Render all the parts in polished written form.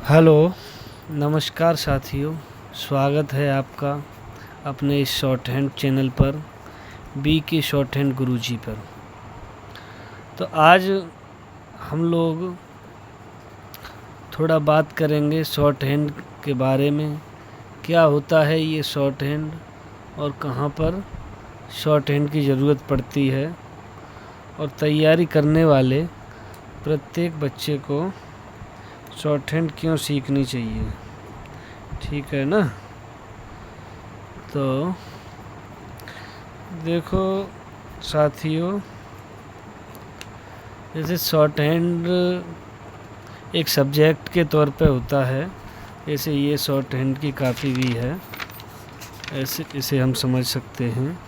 Hello, नमस्कार साथियों। स्वागत है आपका अपने इस शॉर्ट हैंड चैनल पर, बी के शॉर्ट हैंड गुरुजी पर। तो आज हम लोग थोड़ा बात करेंगे शॉर्ट हैंड के बारे में। क्या होता है ये शॉर्ट हैंड और कहाँ पर शॉर्ट हैंड की ज़रूरत पड़ती है, और तैयारी करने वाले प्रत्येक बच्चे को शॉर्ट हैंड क्यों सीखनी चाहिए। ठीक है ना। तो देखो साथियों, जैसे शॉर्ट हैंड एक सब्जेक्ट के तौर पे होता है, जैसे ये शॉर्ट हैंड की कापी भी है, ऐसे इसे हम समझ सकते हैं।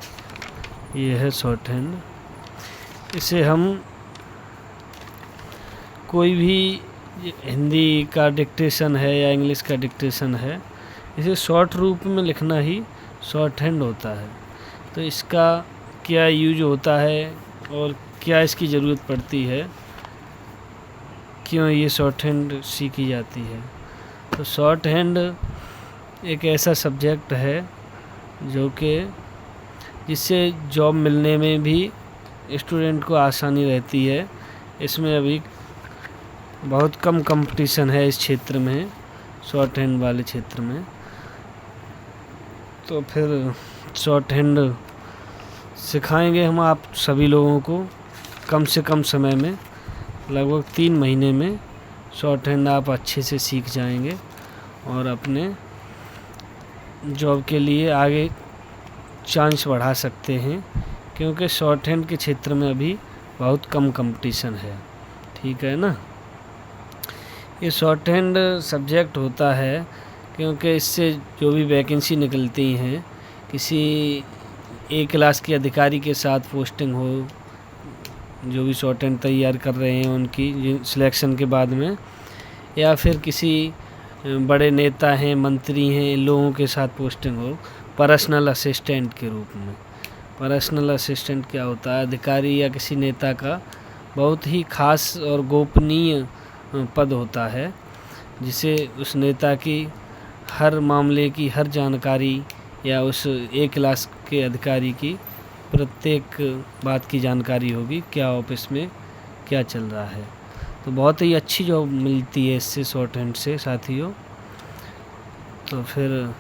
ये है शॉर्ट हैंड। इसे हम कोई भी हिंदी का डिक्टेशन है या इंग्लिश का डिक्टेशन है, इसे शॉर्ट रूप में लिखना ही शॉर्ट हैंड होता है। तो इसका क्या यूज होता है और क्या इसकी ज़रूरत पड़ती है, क्यों ये शॉर्ट हैंड सीखी जाती है। तो शॉर्ट हैंड एक ऐसा सब्जेक्ट है जो कि जिससे जॉब मिलने में भी स्टूडेंट को आसानी रहती है। इसमें अभी बहुत कम कंपटीशन है इस क्षेत्र में, शॉर्ट हैंड वाले क्षेत्र में। तो फिर शॉर्ट हैंड सिखाएंगे हम आप सभी लोगों को कम से कम समय में, लगभग 3 महीने में शॉर्ट हैंड आप अच्छे से सीख जाएंगे और अपने जॉब के लिए आगे चांस बढ़ा सकते हैं, क्योंकि शॉर्ट हैंड के क्षेत्र में अभी बहुत कम कंपटीशन है। ठीक है ना। ये शॉर्ट हैंड सब्जेक्ट होता है क्योंकि इससे जो भी वैकेंसी निकलती हैं, किसी ए क्लास के अधिकारी के साथ पोस्टिंग हो, जो भी शॉर्ट हैंड तैयार कर रहे हैं उनकी सिलेक्शन के बाद में, या फिर किसी बड़े नेता हैं, मंत्री हैं, इन लोगों के साथ पोस्टिंग हो पर्सनल असिस्टेंट के रूप में। पर्सनल असिस्टेंट क्या होता है? अधिकारी या किसी नेता का बहुत ही खास और गोपनीय पद होता है, जिसे उस नेता की हर मामले की हर जानकारी या उस ए क्लास के अधिकारी की प्रत्येक बात की जानकारी होगी, क्या ऑफिस में क्या चल रहा है। तो बहुत ही अच्छी जॉब मिलती है इससे, शॉर्ट हैंड से साथियों। तो फिर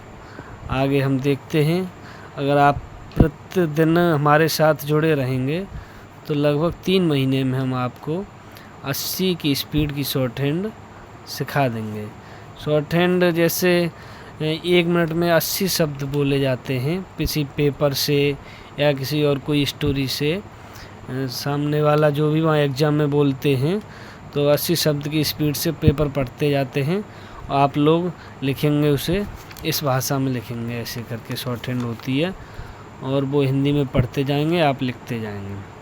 आगे हम देखते हैं। अगर आप प्रतिदिन हमारे साथ जुड़े रहेंगे तो लगभग 3 महीने में हम आपको 80 की स्पीड की शॉर्ट हैंड सिखा देंगे। शॉर्ट हैंड जैसे 1 मिनट में 80 शब्द बोले जाते हैं किसी पेपर से या किसी और कोई स्टोरी से। सामने वाला जो भी वहाँ एग्ज़ाम में बोलते हैं तो 80 शब्द की स्पीड से पेपर पढ़ते जाते हैं, और आप लोग लिखेंगे उसे इस भाषा में लिखेंगे, ऐसे करके शॉर्ट हैंड होती है। और वो हिंदी में पढ़ते जाएंगे, आप लिखते जाएंगे।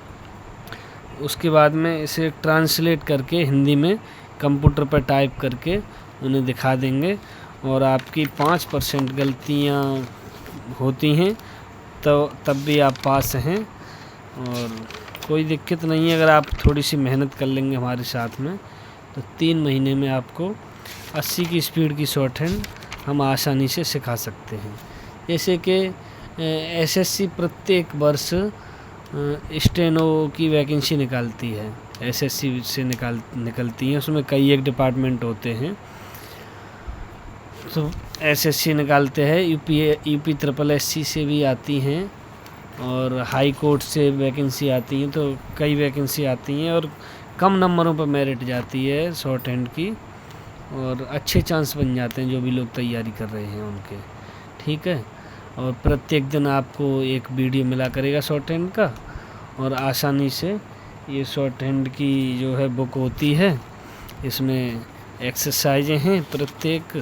उसके बाद में इसे ट्रांसलेट करके हिंदी में कंप्यूटर पर टाइप करके उन्हें दिखा देंगे, और आपकी 5% गलतियाँ होती हैं तो तब भी आप पास हैं, और कोई दिक्कत नहीं है। अगर आप थोड़ी सी मेहनत कर लेंगे हमारे साथ में तो 3 महीने में आपको 80 की स्पीड की शॉर्ट हैंड हम आसानी से सिखा सकते हैं। जैसे कि एसएससी प्रत्येक वर्ष स्टेनो की वैकेंसी निकालती है, एसएससी से निकलती हैं। उसमें कई एक डिपार्टमेंट होते हैं, तो एसएससी निकालते हैं। यूपी ट्रिपल एससी से भी आती हैं, और हाई कोर्ट से वैकेंसी आती हैं। तो कई वैकेंसी आती हैं और कम नंबरों पर मेरिट जाती है शॉर्ट हैंड की, और अच्छे चांस बन जाते हैं जो भी लोग तैयारी कर रहे हैं उनके। ठीक है। और प्रत्येक दिन आपको एक वीडियो मिला करेगा शॉर्ट हैंड का, और आसानी से ये शॉर्ट हैंड की जो है बुक होती है, इसमें एक्सरसाइजें हैं प्रत्येक।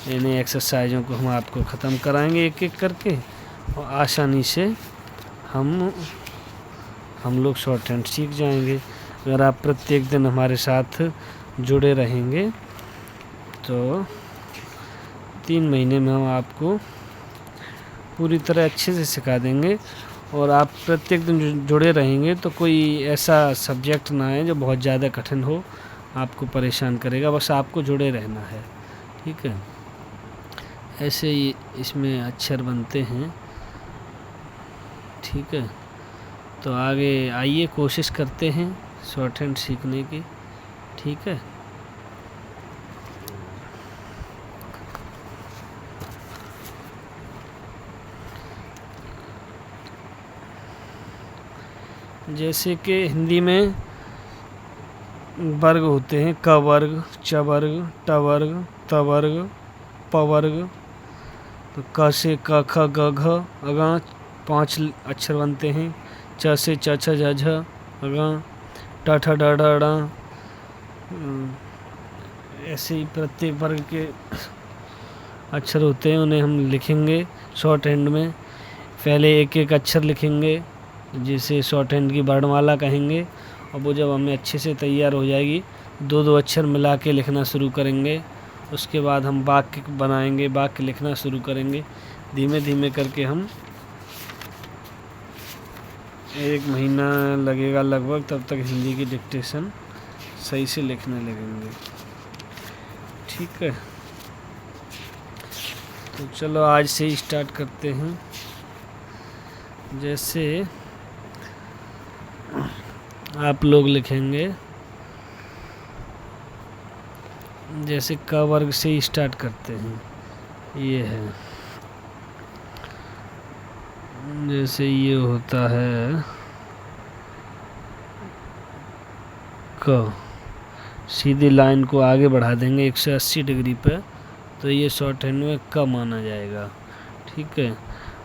इन्हें एक्सरसाइजों को हम आपको ख़त्म कराएंगे एक एक करके, और आसानी से हम लोग शॉर्ट हैंड सीख जाएंगे। अगर आप प्रत्येक दिन हमारे साथ जुड़े रहेंगे तो 3 महीने में हम आपको पूरी तरह अच्छे से सिखा देंगे। और आप प्रत्येक दिन जुड़े रहेंगे तो कोई ऐसा सब्जेक्ट ना है जो बहुत ज़्यादा कठिन हो, आपको परेशान करेगा। बस आपको जुड़े रहना है। ठीक है, ऐसे ही इसमें अक्षर बनते हैं। ठीक है, तो आगे आइए कोशिश करते हैं शॉर्ट हैंड सीखने की। ठीक है, जैसे कि हिंदी में वर्ग होते हैं, क वर्ग, च वर्ग, ट वर्ग, त वर्ग, प वर्ग। तो क से क ख ग घ अगा 5 अक्षर बनते हैं। च से च छ ज झ अगा, ट ठ ड ढ ड़। ऐसे ही प्रत्येक वर्ग के अक्षर होते हैं, उन्हें हम लिखेंगे शॉर्ट हैंड में। पहले एक एक अक्षर लिखेंगे जिसे शॉर्ट हैंड की वर्णमाला कहेंगे, और वो जब हमें अच्छे से तैयार हो जाएगी, दो दो अक्षर मिला के लिखना शुरू करेंगे। उसके बाद हम वाक्य बनाएंगे, वाक्य लिखना शुरू करेंगे। धीमे धीमे करके हम 1 महीना लगेगा लगभग, तब तक हिंदी की डिक्टेशन सही से लिखने लगेंगे। ठीक है, तो चलो आज से ही स्टार्ट करते हैं। जैसे आप लोग लिखेंगे, जैसे क वर्ग से ही स्टार्ट करते हैं। ये है, जैसे ये होता है क, सीधी लाइन को आगे बढ़ा देंगे 180 डिग्री पे, तो ये शॉर्ट हैंड में क माना जाएगा। ठीक है,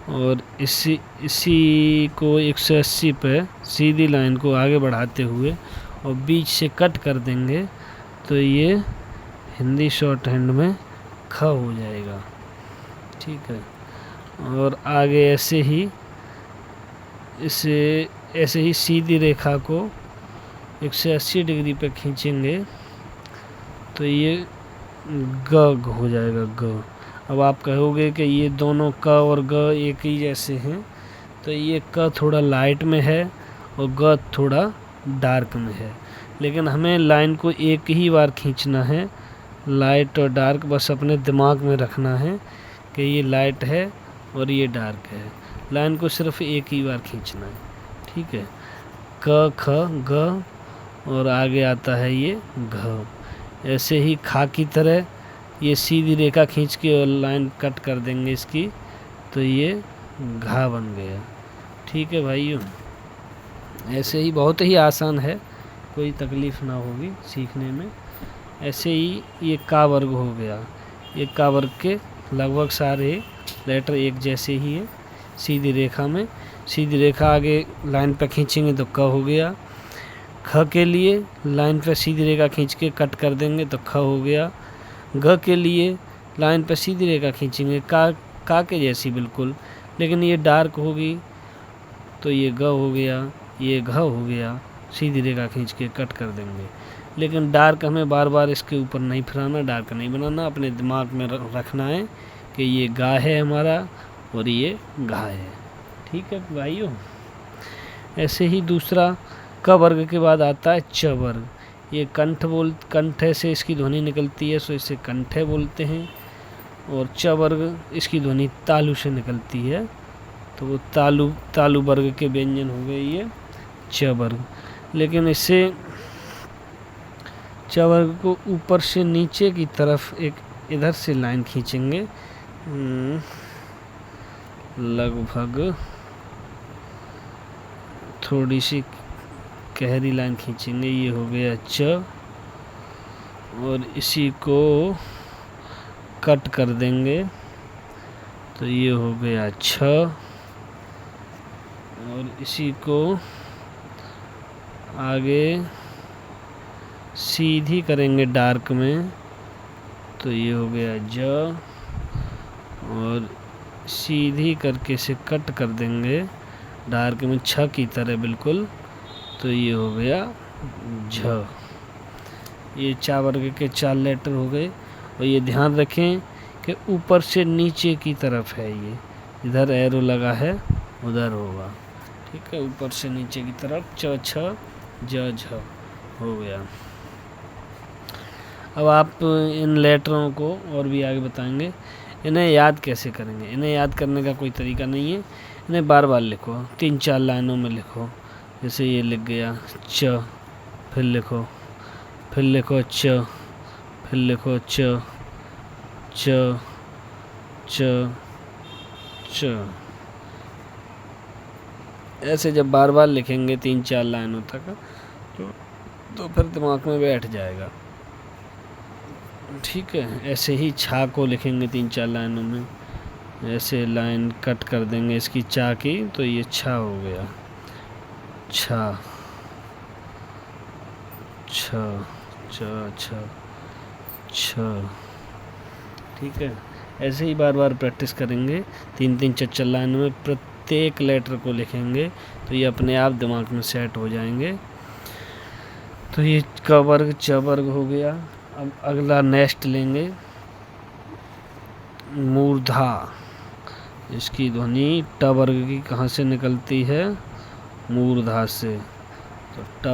और इसी को 180 पे सीधी लाइन को आगे बढ़ाते हुए और बीच से कट कर देंगे, तो ये हिंदी शॉर्ट हैंड में ख हो जाएगा। ठीक है, और आगे ऐसे ही सीधी रेखा को 180 डिग्री पे खींचेंगे, तो ये ग हो जाएगा, ग। अब आप कहोगे कि ये दोनों क और ग एक ही जैसे हैं, तो ये क थोड़ा लाइट में है और ग थोड़ा डार्क में है, लेकिन हमें लाइन को एक ही बार खींचना है। लाइट और डार्क बस अपने दिमाग में रखना है कि ये लाइट है और ये डार्क है। लाइन को सिर्फ एक ही बार खींचना है। ठीक है, क ख ग और आगे आता है ये घ। ऐसे ही खा की तरह ये सीधी रेखा खींच के और लाइन कट कर देंगे इसकी, तो ये घा बन गया। ठीक है भाइयों, ऐसे ही बहुत ही आसान है, कोई तकलीफ़ ना होगी सीखने में। ऐसे ही ये का वर्ग हो गया। ये का वर्ग के लगभग सारे लेटर एक जैसे ही है। सीधी रेखा में सीधी रेखा आगे लाइन पर खींचेंगे तो क हो गया। ख के लिए लाइन पर सीधी रेखा खींच के कट कर देंगे तो ख हो गया। घ के लिए लाइन पर सीधी रेखा खींचेंगे का के जैसी बिल्कुल, लेकिन ये डार्क होगी तो ये ग हो गया, ये घ हो गया। सीधी रेखा खींच के कट कर देंगे, लेकिन डार्क हमें बार बार इसके ऊपर नहीं फिराना, डार्क नहीं बनाना। अपने दिमाग में रखना है कि ये गा है हमारा और ये घा है। ठीक है भाइयों, ऐसे ही दूसरा क वर्ग के बाद आता है च वर्ग। ये कंठ से इसकी ध्वनि निकलती है, सो इसे कंठे बोलते हैं। और च वर्ग इसकी ध्वनि तालु से निकलती है, तो वो तालु वर्ग के व्यंजन हो गए ये च वर्ग। लेकिन इसे च वर्ग को ऊपर से नीचे की तरफ एक इधर से लाइन खींचेंगे, लगभग थोड़ी सी गहरी लाइन खींचेंगे। ये हो गया च, और इसी को कट कर देंगे तो ये हो गया छ, और इसी को आगे सीधी करेंगे डार्क में तो ये हो गया ज, और सीधी करके से कट कर देंगे डार्क में छ की तरह बिल्कुल, तो ये हो गया झ। ये चा वर्ग के 4 लेटर हो गए। और ये ध्यान रखें कि ऊपर से नीचे की तरफ है, ये इधर एरो लगा है उधर होगा। ठीक है, ऊपर से नीचे की तरफ च छ ज झ हो गया। अब आप इन लेटरों को और भी आगे बताएंगे। इन्हें याद कैसे करेंगे? इन्हें याद करने का कोई तरीका नहीं है, इन्हें बार बार लिखो, 3-4 लाइनों में लिखो। जैसे ये लिख गया च, फिर लिखो च, फिर लिखो च च च च। ऐसे जब बार बार लिखेंगे 3-4 लाइनों तक तो फिर दिमाग में बैठ जाएगा। ठीक है, ऐसे ही छा को लिखेंगे 3-4 लाइनों में। ऐसे लाइन कट कर देंगे इसकी चा की, तो ये छा हो गया, छा छ छ छ छ। ठीक है, ऐसे ही बार बार प्रैक्टिस करेंगे 3-3 4-4 लाइनों में प्रत्येक लेटर को लिखेंगे, तो ये अपने आप दिमाग में सेट हो जाएंगे। तो ये क वर्ग च वर्ग हो गया। अब अगला नेक्स्ट लेंगे मूर्धा। इसकी ध्वनि ट वर्ग की कहाँ से निकलती है? मूर्धा से। तो ट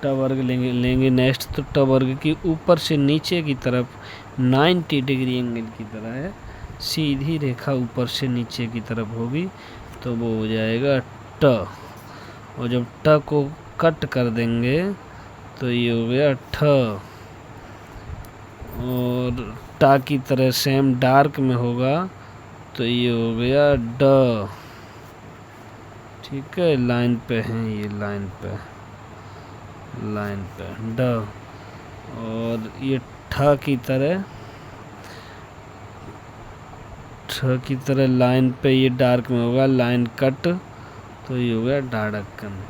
वर्ग लेंगे नेक्स्ट। तो ट वर्ग की ऊपर से नीचे की तरफ 90 डिग्री एंगल की तरह है, सीधी रेखा ऊपर से नीचे की तरफ होगी, तो वो हो जाएगा ट। और जब ट को कट कर देंगे तो ये हो गया ठ। और टा की तरह सेम डार्क में होगा तो ये हो गया ड। ठीक है, लाइन पे हैं ये, लाइन पे ड। और ये ठ की तरह लाइन पे ये डार्क में होगा, लाइन कट, तो ये हो गया ढाढ़क्कन।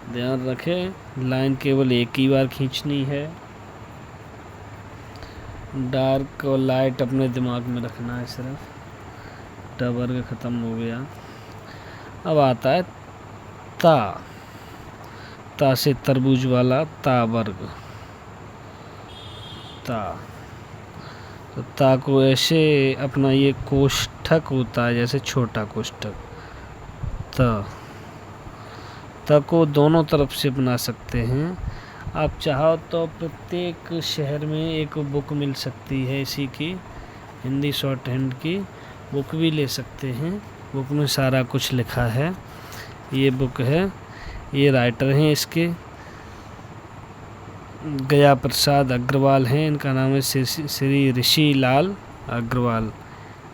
ध्यान रखें, लाइन केवल एक ही बार खींचनी है। डार्क और लाइट अपने दिमाग में रखना है सिर्फ। ट वर्ग खत्म हो गया। अब आता है ता से तरबूज वाला ता वर्ग। तो ता को ऐसे अपना ये कोष्ठक होता है, जैसे छोटा कोष्ठक। त को दोनों तरफ से बना सकते हैं। आप चाहो तो प्रत्येक शहर में एक बुक मिल सकती है इसी की, हिंदी शॉर्ट हैंड की बुक भी ले सकते हैं। बुक में सारा कुछ लिखा है। ये बुक है, ये राइटर हैं इसके गया प्रसाद अग्रवाल हैं। इनका नाम है श्री ऋषि लाल अग्रवाल,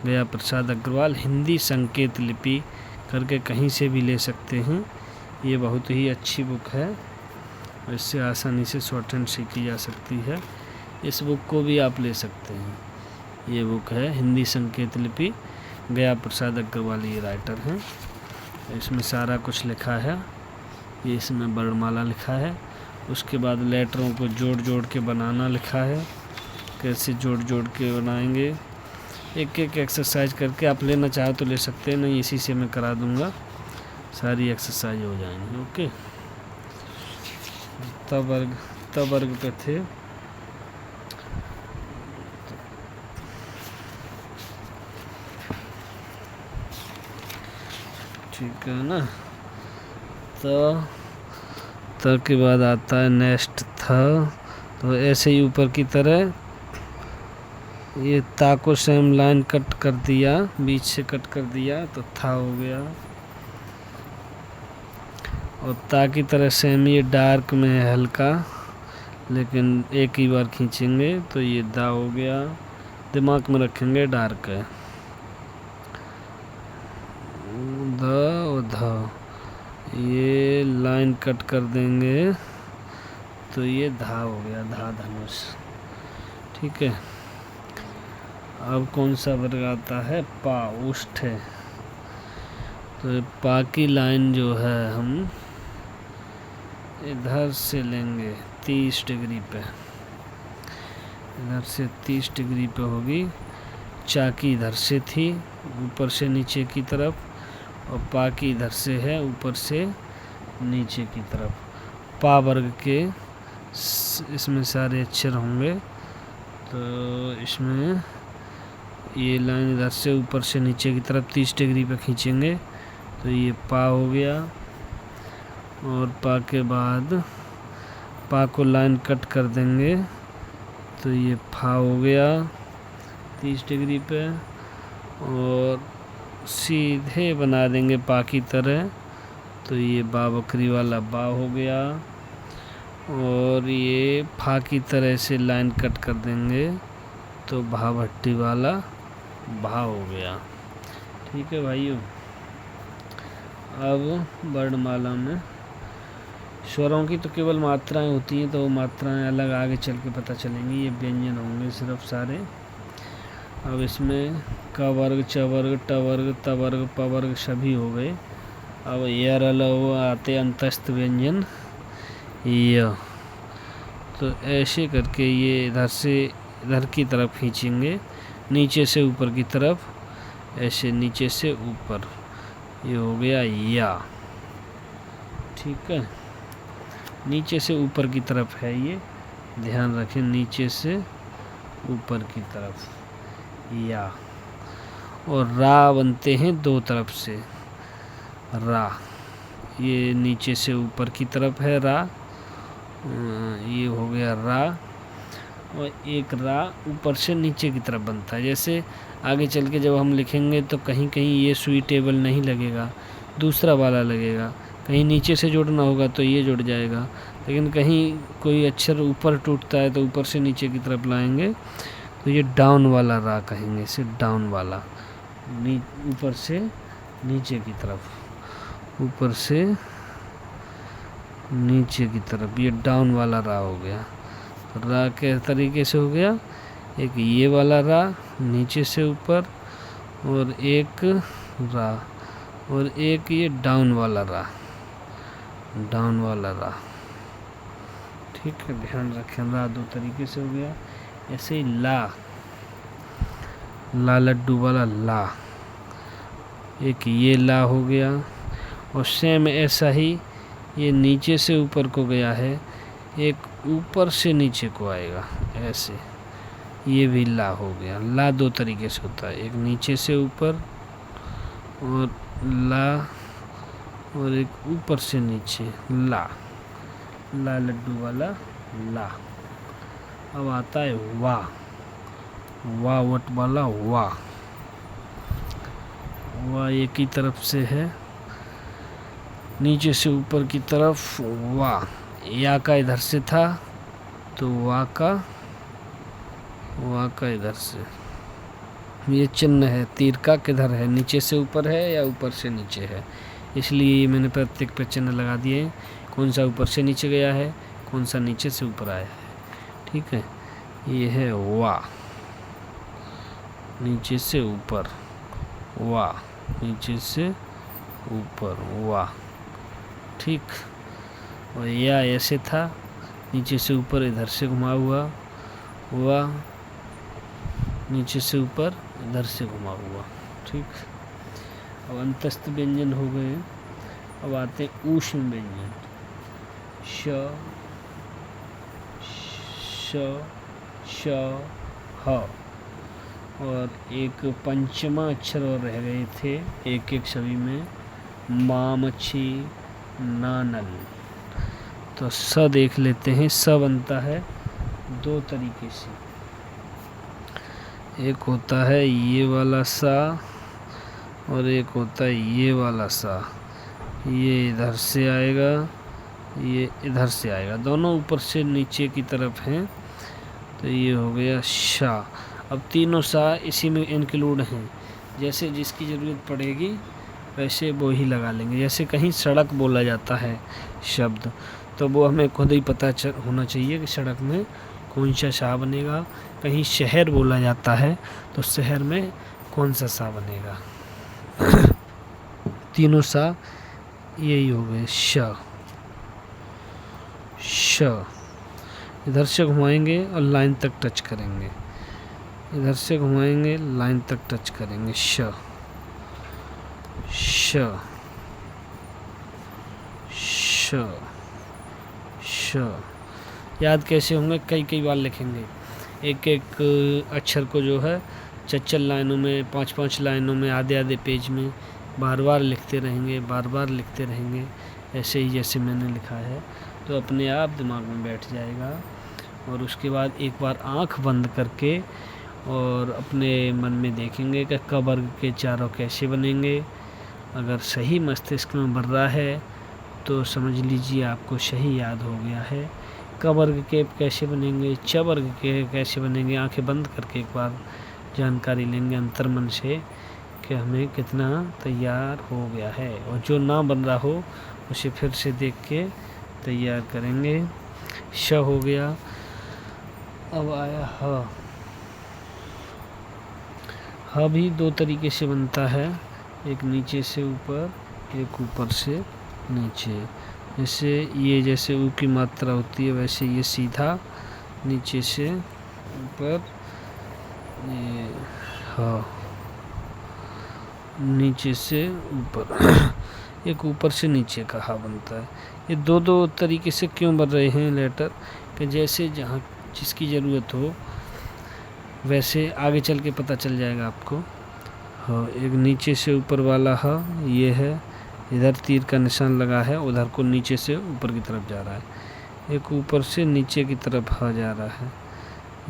गया प्रसाद अग्रवाल। हिंदी संकेत लिपि करके कहीं से भी ले सकते हैं। ये बहुत ही अच्छी बुक है, इससे आसानी से शॉर्ट हैंड सीखी जा सकती है। इस बुक को भी आप ले सकते हैं। ये बुक है हिंदी संकेत लिपि, गया प्रसाद अग्रवाल ये राइटर हैं। इसमें सारा कुछ लिखा है। ये इसमें वर्णमाला लिखा है, उसके बाद लेटरों को जोड़ जोड़ के बनाना लिखा है। कैसे जोड़ जोड़ के बनाएंगे, एक एक एक्सरसाइज करके आप लेना चाहो तो ले सकते हैं, नहीं इसी से मैं करा दूंगा, सारी एक्सरसाइज हो जाएंगी। ओके, त वर्ग पे थे। ठीक है ना। त के बाद आता है नेक्स्ट था। तो ऐसे ही ऊपर की तरह ये ता को सेम लाइन कट कर दिया, बीच से कट कर दिया, तो था हो गया। और ता की तरह सेम ये डार्क में है हल्का, लेकिन एक ही बार खींचेंगे तो ये दा हो गया। दिमाग में रखेंगे डार्क है, ध और ध। ये लाइन कट कर देंगे तो ये धा हो गया, धा धनुष। ठीक है, अब कौन सा वर्ग आता है? पा, उष्ठ है। तो पा की लाइन जो है हम इधर से लेंगे 30 डिग्री पे, इधर से 30 डिग्री पे होगी। चा की इधर से थी ऊपर से नीचे की तरफ, और पा की इधर से है ऊपर से नीचे की तरफ। पा वर्ग के इसमें सारे अक्षर होंगे, तो इसमें ये लाइन इधर से ऊपर से नीचे की तरफ 30 डिग्री पे खींचेंगे तो ये पा हो गया। और पा के बाद पा को लाइन कट कर देंगे तो ये फा हो गया 30 डिग्री पे, और सीधे बना देंगे पा की तरह तो ये बा बकरी वाला बा हो गया, और ये फा की तरह से लाइन कट कर देंगे तो भा भट्टी वाला भा हो गया। ठीक है भाइयों। अब वर्णमाला में स्वरों की तो केवल मात्राएं होती हैं, तो वो मात्राएं अलग आगे चल के पता चलेंगी, ये व्यंजन होंगे सिर्फ सारे। अब इसमें क वर्ग, च वर्ग, ट वर्ग, त वर्ग, प वर्ग सभी हो गए। अब य र ल व आते अंतस्थ व्यंजन य, तो ऐसे करके ये इधर से इधर की तरफ खींचेंगे, नीचे से ऊपर की तरफ, ऐसे नीचे से ऊपर, ये हो गया या। ठीक है, नीचे से ऊपर की तरफ है ये, ध्यान रखें, नीचे से ऊपर की तरफ या। और रा बनते हैं दो तरफ से, रा, ये नीचे से ऊपर की तरफ है रा, ये हो गया रा, और एक रा ऊपर से नीचे की तरफ बनता है। जैसे आगे चल के जब हम लिखेंगे तो कहीं कहीं ये सुइटेबल नहीं लगेगा, दूसरा वाला लगेगा, कहीं नीचे से जोड़ना होगा तो ये जुड़ जाएगा, लेकिन कहीं कोई अक्षर ऊपर टूटता है तो ऊपर से नीचे की तरफ लाएंगे तो ये डाउन वाला रा कहेंगे, इसे डाउन वाला, ऊपर से नीचे की तरफ, ऊपर से नीचे की तरफ, ये डाउन वाला रा हो गया। तो रा के तरीके से हो गया, एक ये वाला रा नीचे से ऊपर, और एक रा, और एक ये डाउन वाला रा, डाउन वाला रा। ठीक है, ध्यान रखें, रा दो तरीके से हो गया। ऐसे ही ला, ला लड्डू वाला ला, एक ये ला हो गया, और सेम ऐसा ही ये नीचे से ऊपर को गया है, एक ऊपर से नीचे को आएगा ऐसे, ये भी ला हो गया। ला दो तरीके से होता है, एक नीचे से ऊपर और ला, और एक ऊपर से नीचे ला, ला लड्डू वाला ला। अब आता है वा, वा वट वाला वा, वा एक ही तरफ से है, नीचे से ऊपर की तरफ वा, या का इधर से था तो वा का इधर से, ये चिन्ह है तीर का, किधर है, नीचे से ऊपर है या ऊपर से नीचे है, इसलिए मैंने प्रत्येक पे चिन्ह लगा दिए हैं, कौन सा ऊपर से नीचे गया है, कौन सा नीचे से ऊपर आया है। ठीक है, ये है वा, नीचे से ऊपर वा, नीचे से ऊपर वा। ठीक, और या ऐसे था, नीचे से ऊपर इधर से घुमा हुआ वा, नीचे से ऊपर इधर से घुमा हुआ। ठीक, अब अंतस्थ व्यंजन हो गए। अब आते हैं ऊष्म व्यंजन, श श श ह, और एक पंचमा अक्षर और रह गए थे एक एक छवि में, मा मच्छी ना नल। तो स देख लेते हैं, स बनता है दो तरीके से, एक होता है ये वाला सा, और एक होता है ये वाला सा, ये इधर से आएगा, ये इधर से आएगा, दोनों ऊपर से नीचे की तरफ हैं, तो ये हो गया शा। अब तीनों सा इसी में इंक्लूड हैं, जैसे जिसकी ज़रूरत पड़ेगी वैसे वो ही लगा लेंगे। जैसे कहीं सड़क बोला जाता है शब्द, तो वो हमें खुद ही पता होना चाहिए कि सड़क में कौन सा सा बनेगा। कहीं शहर बोला जाता है तो शहर में कौन सा सा बनेगा। तीनों सा यही हो गए, श श। इधर से घुमाएंगे और लाइन तक टच करेंगे, इधर से घुमाएंगे लाइन तक टच करेंगे, श श श श। याद कैसे होंगे, कई कई बार लिखेंगे, एक एक अक्षर को जो है चच्चल लाइनों में, 5-5 लाइनों में, आधे आधे पेज में बार बार लिखते रहेंगे, बार बार लिखते रहेंगे, ऐसे ही जैसे मैंने लिखा है तो अपने आप दिमाग में बैठ जाएगा। और उसके बाद एक बार आँख बंद करके और अपने मन में देखेंगे कि क वर्ग के चारों कैसे बनेंगे। अगर सही मस्तिष्क में बन रहा है तो समझ लीजिए आपको सही याद हो गया है। क वर्ग के कैसे बनेंगे, च वर्ग के कैसे बनेंगे, आंखें बंद करके एक बार जानकारी लेंगे अंतर्मन से कि हमें कितना तैयार हो गया है। और जो ना बन रहा हो उसे फिर से देख के तैयार करेंगे। श हो गया। अब आया ह। ह भी दो तरीके से बनता है, एक नीचे से ऊपर, एक ऊपर से नीचे। जैसे ये जैसे ऊ की मात्रा होती है वैसे ये सीधा नीचे से ऊपर, ये ह नीचे से ऊपर एक ऊपर से नीचे का हा बनता है। ये दो दो तरीके से क्यों बन रहे हैं लेटर, कि जैसे जहाँ जिसकी ज़रूरत हो वैसे आगे चल के पता चल जाएगा आपको। हाँ, एक नीचे से ऊपर वाला हा ये है, इधर तीर का निशान लगा है, उधर को नीचे से ऊपर की तरफ जा रहा है। एक ऊपर से नीचे की तरफ हा जा रहा है,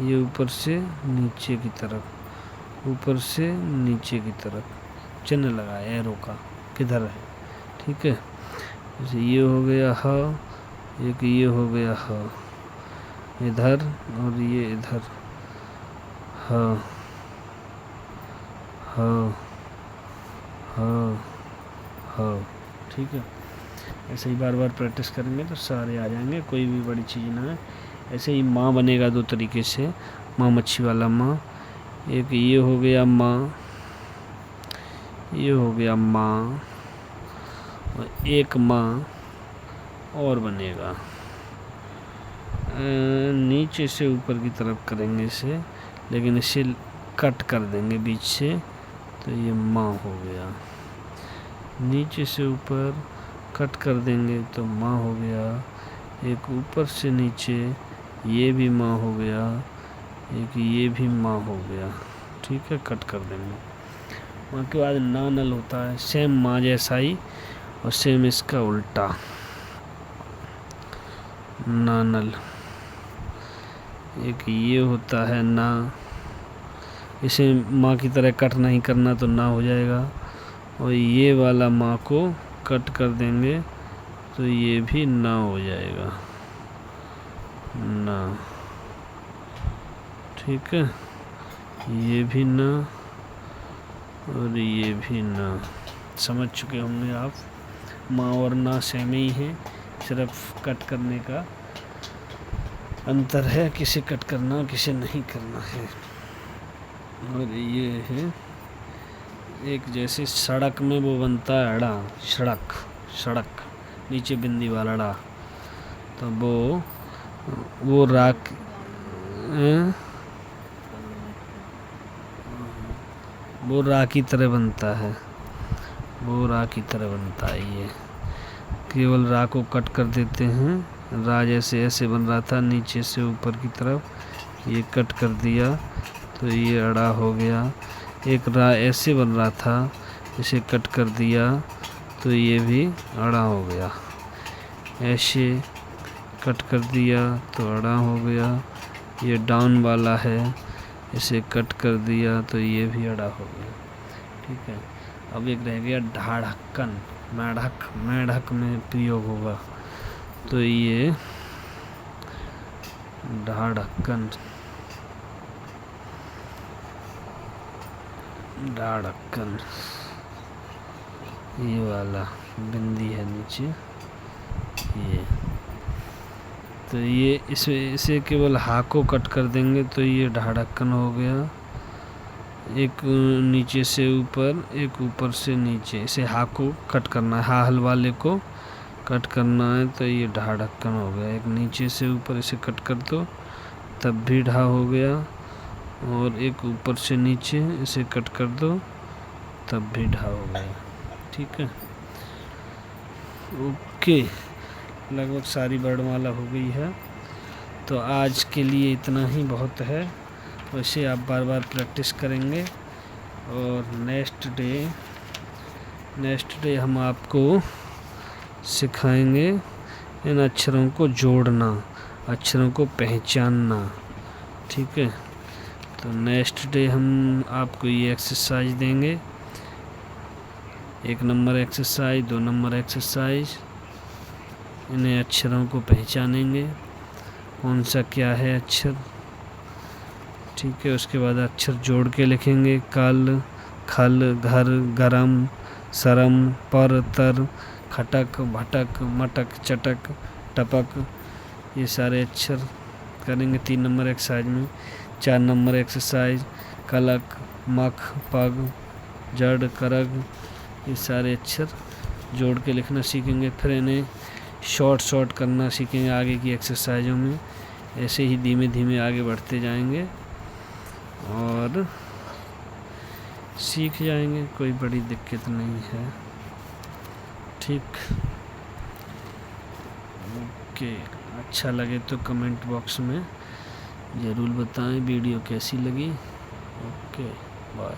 ये ऊपर से नीचे की तरफ, ऊपर से नीचे की तरफ चिन्ह लगा है एरो का, किधर है। ठीक है, जैसे ये हो गया ह, एक ये हो गया ह इधर, और ये इधर ह ह ह ह। ठीक है, ऐसे ही बार बार प्रैक्टिस करेंगे तो सारे आ जाएंगे, कोई भी बड़ी चीज़ ना है। ऐसे ही माँ बनेगा दो तरीके से, माँ मच्छी वाला माँ। एक ये हो गया माँ, ये हो गया माँ, और एक माँ और बनेगा। नीचे से ऊपर की तरफ करेंगे इसे, लेकिन इसे कट कर देंगे बीच से, तो ये माँ हो गया। नीचे से ऊपर कट कर देंगे तो माँ हो गया। एक ऊपर से नीचे ये भी माँ हो गया, एक ये भी माँ हो गया। ठीक है, कट कर देंगे। माँ के बाद नानल होता है, सेम माँ जैसा ही और सेम इसका उल्टा, नानल। एक ये होता है ना, इसे माँ की तरह कट नहीं करना तो ना हो जाएगा, और ये वाला माँ को कट कर देंगे तो ये भी ना हो जाएगा, ना। ठीक है, ये भी ना और ये भी ना। समझ चुके होंगे आप, माँ और ना सेम ही है, सिर्फ कट करने का अंतर है, किसे कट करना किसे नहीं करना है। और ये है एक, जैसे सड़क में वो बनता है अड़ा, सड़क, सड़क नीचे बिंदी वाला अड़ा, तो वो राख, वो रा की तरह बनता है, वो रा की तरह बनता है। ये केवल रा को कट कर देते हैं, रा जैसे ऐसे बन रहा था नीचे से ऊपर की तरफ, ये कट कर दिया तो ये अड़ा हो गया। एक रा ऐसे बन रहा था, इसे कट कर दिया तो ये भी अड़ा हो गया। ऐसे कट कर दिया तो अड़ा हो गया। ये डाउन वाला है, इसे कट कर दिया तो ये भी अड़ा हो गया। ठीक है, अब एक रह गया ढाढ़क्कन, मेढक, मेढक में प्रयोग होगा, तो ये ढाढ़क्कन, ढाढ़क्कन, ये वाला बिंदी है नीचे, ये, तो ये इसे केवल हा को कट कर देंगे तो ये ढाढ़क्कन हो गया। एक नीचे से ऊपर, एक ऊपर से नीचे, इसे हा को कट करना है, हा हल वाले को कट करना है तो ये ढाढ़क्कन हो गया। एक नीचे से ऊपर इसे कट कर दो तब भी ढा हो गया, और एक ऊपर से नीचे इसे कट कर दो तब भी ढा हो गया। ठीक है, ओके, लगभग सारी वर्णमाला हो गई है। तो आज के लिए इतना ही बहुत है, वैसे आप बार बार प्रैक्टिस करेंगे, और नेक्स्ट डे हम आपको सिखाएंगे इन अक्षरों को जोड़ना, अक्षरों को पहचानना। ठीक है, तो नेक्स्ट डे हम आपको ये एक्सरसाइज देंगे, 1 नंबर एक्सरसाइज, 2 नंबर एक्सरसाइज। इन्हें अक्षरों को पहचानेंगे, कौन सा क्या है अक्षर। ठीक है, उसके बाद अक्षर जोड़ के लिखेंगे, कल, खल, घर, गरम, सरम, पर, तर, खटक, भटक, मटक, चटक, टपक। ये सारे अक्षर करेंगे 3 नंबर एक्सरसाइज में। 4 नंबर एक्सरसाइज, कलक, मख, पग, जड़, करग। ये सारे अक्षर जोड़ के लिखना सीखेंगे। फिर इन्हें शॉर्ट करना सीखेंगे आगे की एक्सरसाइजों में। ऐसे ही धीमे धीमे आगे बढ़ते जाएंगे और सीख जाएंगे, कोई बड़ी दिक्कत नहीं है। ठीक, ओके। अच्छा लगे तो कमेंट बॉक्स में ज़रूर बताएं वीडियो कैसी लगी। Okay, bye.